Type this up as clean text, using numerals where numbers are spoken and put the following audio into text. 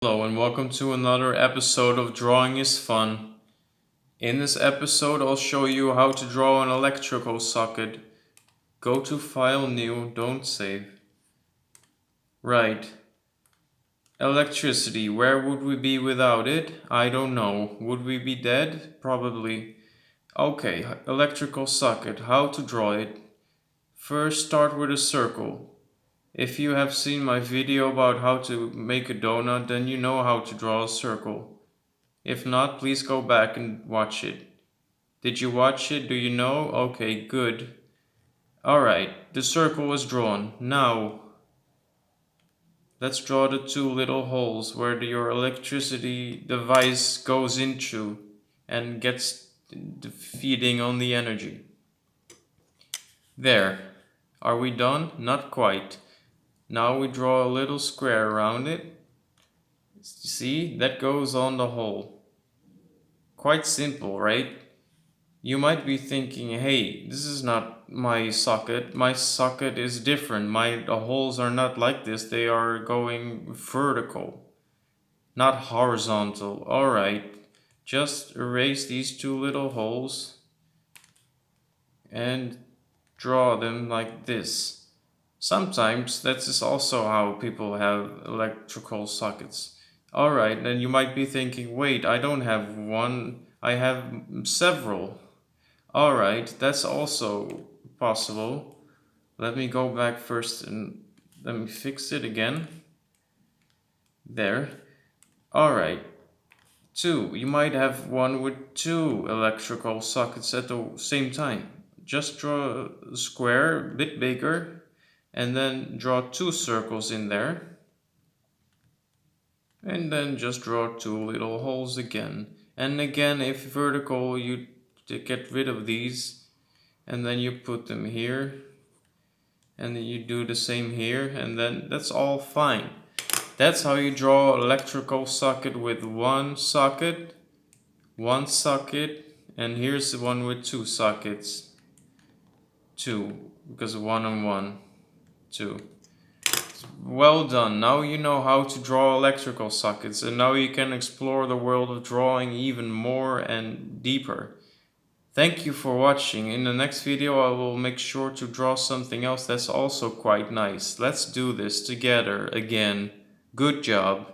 Hello and welcome to another episode of Drawing is Fun. In this episode I'll show you how to draw an electrical socket. Go to File New, don't save. Right. Electricity, where would we be without it? I don't know. Would we be dead? Probably. Okay, electrical socket, how to draw it. First start with a circle. If you have seen my video about how to make a donut, then you know how to draw a circle. If not, please go back and watch it. Did you watch it? Do you know? Okay, good. Alright, the circle was drawn. Now, let's draw the two little holes where your electricity device goes into and gets the feeding on the energy. There. Are we done? Not quite. Now we draw a little square around it. See, that goes on the hole. Quite simple, right? You might be thinking, hey, this is not my socket. My socket is different. The holes are not like this. They are going vertical, not horizontal. Alright, just erase these two little holes and draw them like this. Sometimes that is also how people have electrical sockets. Alright, then you might be thinking, wait, I don't have one, I have several. Alright, that's also possible. Let me go back first and let me fix it again. There. Alright. Two. You might have one with two electrical sockets at the same time. Just draw a square a bit bigger and then draw two circles in there. And then just draw two little holes again. And again, if vertical, you get rid of these and then you put them here. And then you do the same here, and then that's all fine. That's how you draw electrical socket with one socket, and here's the one with two sockets. Two, because one and one, two. Well done, now you know how to draw electrical sockets, and now you can explore the world of drawing even more and deeper. Thank you for watching. In the next video I will make sure to draw something else that's also quite nice. Let's do this together again. Good job.